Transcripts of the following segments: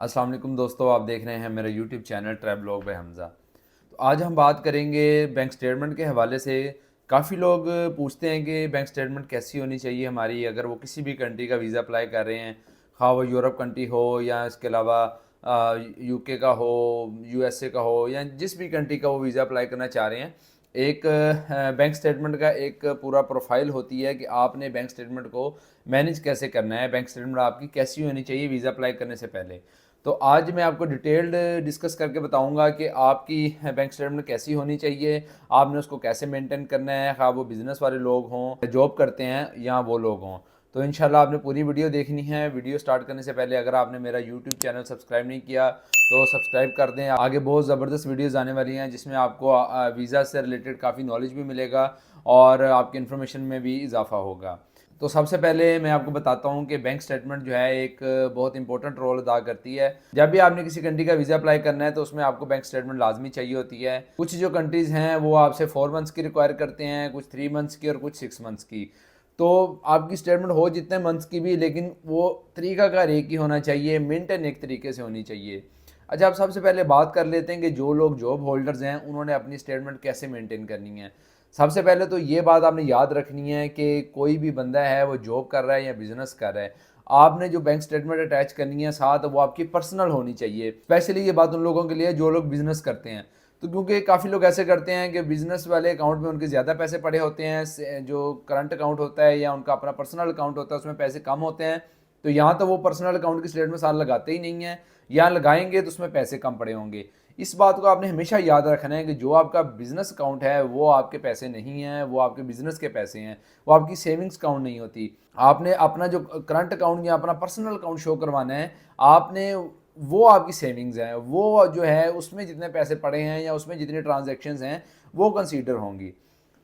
अस्सलाम वालेकुम दोस्तों, आप देख रहे हैं मेरा YouTube channel travelogue by Hamza. तो आज हम बात करेंगे बैंक स्टेटमेंट के हवाले से। काफ़ी लोग पूछते हैं कि बैंक स्टेटमेंट कैसी होनी चाहिए हमारी, अगर वो किसी भी कंट्री का वीज़ा अप्लाई कर रहे हैं, खा वो यूरोप कंट्री हो या इसके अलावा यूके का हो, यूएसए का हो, या जिस भी कंट्री का वो वीज़ा अप्लाई करना चाह रहे हैं। एक बैंक स्टेटमेंट का एक पूरा प्रोफाइल होती है कि आपने बैंक स्टेटमेंट को मैनेज कैसे करना है, बैंक स्टेटमेंट आपकी कैसी होनी चाहिए वीज़ा अप्लाई करने से पहले। तो आज मैं आपको डिटेल्ड डिस्कस करके बताऊंगा कि आपकी बैंक स्टेटमेंट कैसी होनी चाहिए, आपने उसको कैसे मेंटेन करना है, ख़ास वो बिज़नेस वाले लोग हों, जॉब करते हैं, या वो लोग हों। तो इंशाल्लाह आपने पूरी वीडियो देखनी है। वीडियो स्टार्ट करने से पहले अगर आपने मेरा यूट्यूब चैनल सब्सक्राइब नहीं किया तो सब्सक्राइब कर दें। आगे बहुत ज़बरदस्त वीडियोज़ आने वाली हैं जिसमें आपको वीज़ा से रिलेटेड काफ़ी नॉलेज भी मिलेगा और आपकी इन्फॉर्मेशन में भी इजाफा होगा। तो सबसे पहले मैं आपको बताता हूँ कि बैंक स्टेटमेंट जो है एक बहुत इंपॉर्टेंट रोल अदा करती है। जब भी आपने किसी कंट्री का वीज़ा अप्लाई करना है तो उसमें आपको बैंक स्टेटमेंट लाजमी चाहिए होती है। कुछ जो कंट्रीज़ हैं वो आपसे 4 मंथ्स की रिक्वायर करते हैं, कुछ 3 मंथ्स की और कुछ 6 मंथ्स की। तो आपकी स्टेटमेंट हो जितने मंथ्स की भी, लेकिन वो तरीकाकार एक ही होना चाहिए, मेंटेन एक तरीके से होनी चाहिए। अच्छा, आप सबसे पहले बात कर लेते हैं कि जो लोग जॉब होल्डर्स हैं उन्होंने अपनी स्टेटमेंट कैसे मेंटेन करनी है। सबसे पहले तो ये बात आपने याद रखनी है कि कोई भी बंदा है वो जॉब कर रहा है या बिजनेस कर रहा है, आपने जो बैंक स्टेटमेंट अटैच करनी है साथ, वो आपकी पर्सनल होनी चाहिए। स्पेशली ये बात उन लोगों के लिए जो लोग बिजनेस करते हैं। तो क्योंकि काफ़ी लोग ऐसे करते हैं कि बिजनेस वाले अकाउंट में उनके ज़्यादा पैसे पड़े होते हैं, जो करंट अकाउंट होता है या उनका अपना पर्सनल अकाउंट होता है उसमें पैसे कम होते हैं। तो यहाँ तो वो पर्सनल अकाउंट की स्टेटमेंट साल लगाते ही नहीं है, या लगाएंगे तो उसमें पैसे कम पड़े होंगे। इस बात को आपने हमेशा याद रखना है कि जो आपका बिजनेस अकाउंट है वो आपके पैसे नहीं हैं, वो आपके बिजनेस के पैसे हैं, वो आपकी सेविंग्स अकाउंट नहीं होती। आपने अपना जो करंट अकाउंट या अपना पर्सनल अकाउंट शो करवाना है, आपने वो आपकी सेविंग्स हैं, वो जो है उसमें जितने पैसे पड़े हैं या उसमें जितनी ट्रांजेक्शन्स हैं वो कंसीडर होंगी।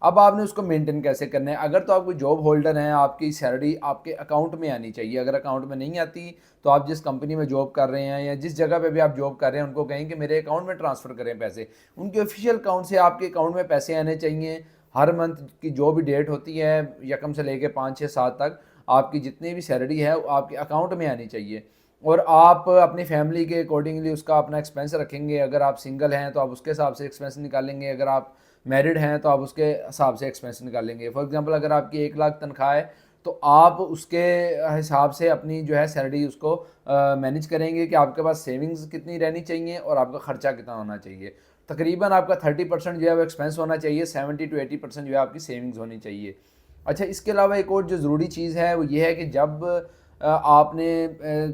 अब आपने उसको मेंटेन कैसे करना है। अगर तो आप कोई जॉब होल्डर हैं, आपकी सैलरी आपके अकाउंट में आनी चाहिए। अगर अकाउंट में नहीं आती तो आप जिस कंपनी में जॉब कर रहे हैं या जिस जगह पे भी आप जॉब कर रहे हैं उनको कहें कि मेरे अकाउंट में ट्रांसफ़र करें पैसे। उनके ऑफिशियल अकाउंट से आपके अकाउंट में पैसे आने चाहिए। हर मंथ की जो भी डेट होती है, यकम से लेके 5 6 7 तक, आपकी जितनी भी सैलरी है वो आपके अकाउंट में आनी चाहिए। और आप अपनी फैमिली के अकॉर्डिंगली उसका अपना एक्सपेंस रखेंगे। अगर आप सिंगल हैं तो आप उसके हिसाब से एक्सपेंस निकालेंगे, अगर आप मैरिड हैं तो आप उसके हिसाब से एक्सपेंस निकालेंगे। फॉर एग्जांपल अगर आपकी 1 लाख तनख्वाह है तो आप उसके हिसाब से अपनी जो है सैलरी उसको मैनेज करेंगे कि आपके पास सेविंग्स कितनी रहनी चाहिए और आपका खर्चा कितना होना चाहिए। तकरीबन आपका 30% जो है वो एक्सपेंस होना चाहिए, 70 to 80% जो है आपकी सेविंग्स होनी चाहिए। अच्छा, इसके अलावा एक और जो ज़रूरी चीज़ है वो ये है कि जब आपने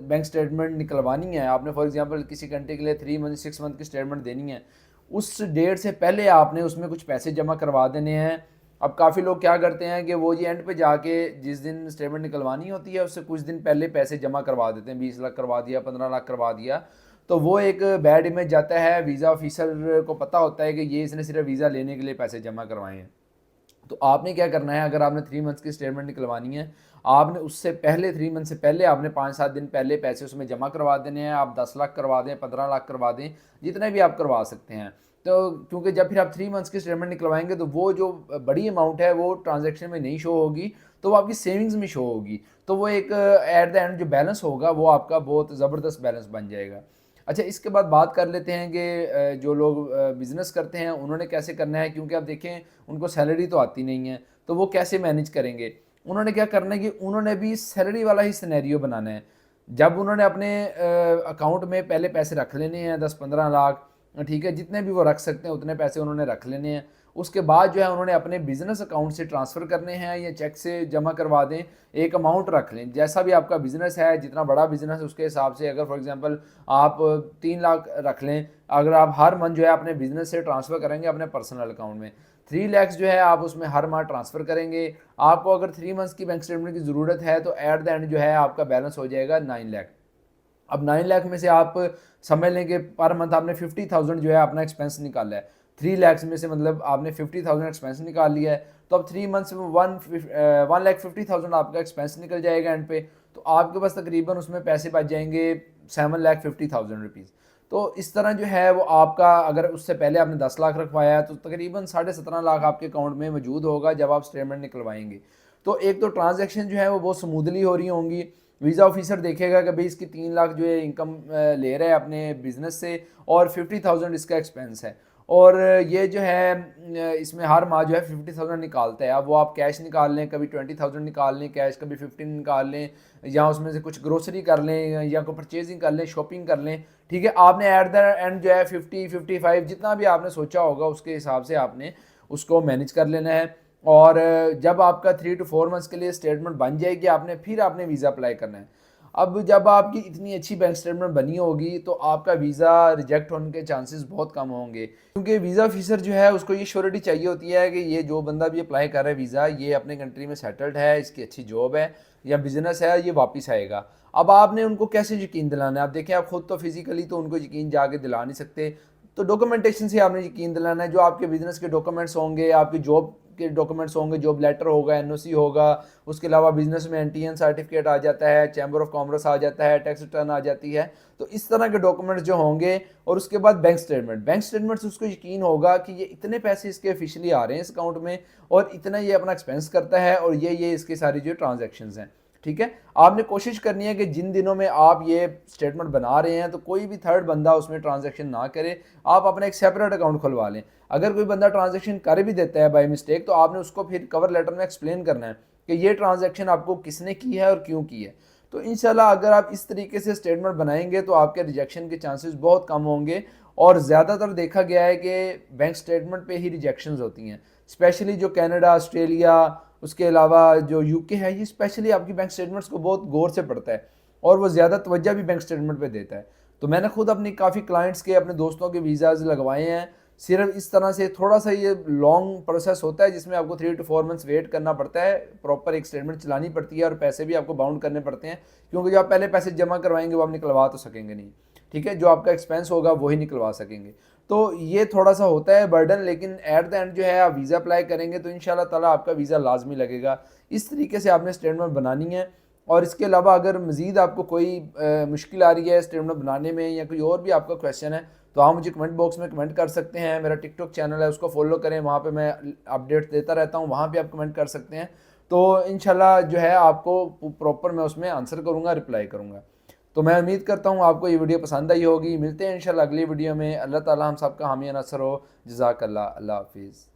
बैंक स्टेटमेंट निकलवानी है, आपने फॉर एग्जांपल किसी कंट्री के लिए 3 मंथ 6 मंथ की स्टेटमेंट देनी है, उस डेट से पहले आपने उसमें कुछ पैसे जमा करवा देने हैं। अब काफ़ी लोग क्या करते हैं कि वो ये एंड पे जाके जिस दिन स्टेटमेंट निकलवानी होती है उससे कुछ दिन पहले पैसे जमा करवा देते हैं, 20 लाख करवा दिया, 15 लाख करवा दिया। तो वो एक बैड इमेज जाता है, वीज़ा ऑफिसर को पता होता है कि ये इसने सिर्फ वीज़ा लेने के लिए पैसे जमा करवाए हैं। तो आपने क्या करना है, अगर आपने 3 मंथ्स की स्टेटमेंट निकलवानी है, आपने उससे पहले 3 मंथ से पहले आपने 5 7 दिन पहले पैसे उसमें जमा करवा देने हैं। आप 10 लाख करवा दें, 15 लाख करवा दें, जितने भी आप करवा सकते हैं। तो क्योंकि जब फिर आप 3 मंथ्स की स्टेटमेंट निकलवाएंगे तो वो जो बड़ी अमाउंट है वो ट्रांजेक्शन में नहीं शो होगी, तो वो आपकी सेविंग्स में शो होगी। तो वो एक एट द एंड जो बैलेंस होगा वो आपका बहुत ज़बरदस्त बैलेंस बन जाएगा। अच्छा, इसके बाद बात कर लेते हैं कि जो लोग बिज़नेस करते हैं उन्होंने कैसे करना है, क्योंकि आप देखें उनको सैलरी तो आती नहीं है, तो वो कैसे मैनेज करेंगे। उन्होंने क्या करना है कि उन्होंने भी सैलरी वाला ही सिनेरियो बनाना है। जब उन्होंने अपने अकाउंट में पहले पैसे रख लेने हैं 10 15 लाख, ठीक है, जितने भी वो रख सकते हैं उतने पैसे उन्होंने रख लेने हैं। उसके बाद जो है उन्होंने अपने बिजनेस अकाउंट से ट्रांसफ़र करने हैं या चेक से जमा करवा दें। एक अमाउंट रख लें, जैसा भी आपका बिजनेस है, जितना बड़ा बिजनेस है उसके हिसाब से। अगर फॉर एग्जांपल आप 3 लाख रख लें, अगर आप हर मंथ जो है अपने बिजनेस से ट्रांसफ़र करेंगे अपने पर्सनल अकाउंट में, 3 लैक्स जो है आप उसमें हर माह ट्रांसफ़र करेंगे। आपको अगर 3 मंथ्स की बैंक स्टेटमेंट की ज़रूरत है तो एट द एंड जो है आपका बैलेंस हो जाएगा 9 लाख। अब 9 लाख में से आप समझ लें कि पर मंथ आपने 50,000 जो है अपना एक्सपेंस निकाला है। 3 लैक्स में से मतलब आपने 50,000 एक्सपेंस निकाल लिया है। तो अब 3 मंथ्स में 1,50,000 आपका एक्सपेंस निकल जाएगा एंड पे। तो आपके पास तकरीबन उसमें पैसे बच जाएंगे 7,50,000 रुपीज़। तो इस तरह जो है वो आपका, अगर उससे पहले आपने 10 लाख रखवाया है तो तकरीबन 17.5 लाख आपके अकाउंट में मौजूद होगा जब आप स्टेटमेंट निकलवाएंगे। तो एक तो ट्रांजेक्शन जो है वो बहुत स्मूथली हो रही होंगी, वीज़ा ऑफिसर देखेगा कि भाई इसकी 3 लाख जो है इनकम ले रहा है अपने बिजनेस से और 50,000 इसका एक्सपेंस है, और ये जो है इसमें हर माह जो है 50,000 निकालता है। अब वो आप कैश निकाल लें, कभी 20,000 निकाल लें कैश, कभी 15 निकाल लें, या उसमें से कुछ ग्रोसरी कर लें या कोई परचेजिंग कर लें, शॉपिंग कर लें, ठीक है। आपने एट द एंड जो है 50-55 जितना भी आपने सोचा होगा उसके हिसाब से आपने उसको मैनेज कर लेना है। और जब आपका 3 to 4 मंथ्स के लिए स्टेटमेंट बन जाएगी फिर आपने वीज़ा अप्लाई करना है। अब जब आपकी इतनी अच्छी बैंक स्टेटमेंट बनी होगी तो आपका वीज़ा रिजेक्ट होने के चांसेस बहुत कम होंगे, क्योंकि वीज़ा ऑफिसर जो है उसको ये श्योरिटी चाहिए होती है कि ये जो बंदा भी अप्लाई कर रहा है वीज़ा, ये अपने कंट्री में सेटल्ड है, इसकी अच्छी जॉब है या बिजनेस है, ये वापस आएगा। अब आपने उनको कैसे यकीन दिलाना है? आप देखें, आप खुद तो फिजिकली तो उनको यकीन जाके दिला नहीं सकते, तो डॉक्यूमेंटेशन से आपने यकीन दिलाना है। जो आपके बिजनेस के डॉक्यूमेंट्स होंगे, आपकी जॉब के डॉक्यूमेंट्स होंगे, जॉब लेटर होगा, एनओसी होगा, उसके अलावा बिजनेस में एनटीएन सर्टिफिकेट आ जाता है, चैम्बर ऑफ कॉमर्स आ जाता है, टैक्स रिटर्न आ जाती है, तो इस तरह के डॉक्यूमेंट्स जो होंगे। और उसके बाद बैंक स्टेटमेंट से उसको यकीन होगा कि ये इतने पैसे इसके ऑफिशियली आ रहे हैं इस अकाउंट में, और इतना ये अपना एक्सपेंस करता है, और ये इसकी सारी जो ट्रांजेक्शन्स हैं, ठीक है। आपने कोशिश करनी है कि जिन दिनों में आप ये स्टेटमेंट बना रहे हैं तो कोई भी थर्ड बंदा उसमें ट्रांजैक्शन ना करे, आप अपना एक सेपरेट अकाउंट खुलवा लें। अगर कोई बंदा ट्रांजैक्शन कर भी देता है बाय मिस्टेक, तो आपने उसको फिर कवर लेटर में एक्सप्लेन करना है कि ये ट्रांजैक्शन आपको किसने की है और क्यों की है। तो इंशाल्लाह अगर आप इस तरीके से स्टेटमेंट बनाएंगे तो आपके रिजेक्शन के चांसेस बहुत कम होंगे। और ज़्यादातर देखा गया है कि बैंक स्टेटमेंट पे ही रिजेक्शंस होती हैं, स्पेशली जो कनाडा, ऑस्ट्रेलिया, उसके अलावा जो यूके है, ये स्पेशली आपकी बैंक स्टेटमेंट्स को बहुत गौर से पढ़ता है और वो ज़्यादा तवज्जो भी बैंक स्टेटमेंट पे देता है। तो मैंने खुद अपनी काफ़ी क्लाइंट्स के, अपने दोस्तों के वीज़ाज़ लगवाए हैं सिर्फ इस तरह से। थोड़ा सा ये लॉन्ग प्रोसेस होता है जिसमें आपको 3 to 4 मंथ्स वेट करना पड़ता है, प्रॉपर एक स्टेटमेंट चलानी पड़ती है और पैसे भी आपको बाउंड करने पड़ते हैं, क्योंकि जो आप पहले पैसे जमा करवाएंगे वो आप निकलवा तो सकेंगे नहीं, ठीक है। जो आपका एक्सपेंस होगा वही निकलवा सकेंगे। तो ये थोड़ा सा होता है बर्डन, लेकिन एट द एंड जो है आप वीज़ा अप्लाई करेंगे तो इंशाल्लाह ताला आपका वीज़ा लाजमी लगेगा। इस तरीके से आपने स्टेटमेंट बनानी है। और इसके अलावा अगर मज़ीद आपको कोई मुश्किल आ रही है स्टेटमेंट बनाने में, या कोई और भी आपका क्वेश्चन है, तो आप मुझे कमेंट बॉक्स में कमेंट कर सकते हैं। मेरा टिकटॉक चैनल है, उसको फॉलो करें, वहाँ पे मैं अपडेट्स देता रहता हूँ, वहाँ पे आप कमेंट कर सकते हैं। तो इंशाल्लाह जो है आपको प्रॉपर मैं उसमें आंसर करूँगा, रिप्लाई करूँगा। तो मैं उम्मीद करता हूँ आपको ये वीडियो पसंद आई होगी। मिलते हैं इंशाल्लाह अगली वीडियो में। अल्लाह ताला हम सब का हामी नासर हो। जज़ाकल्लाह। अल्लाह हाफिज़।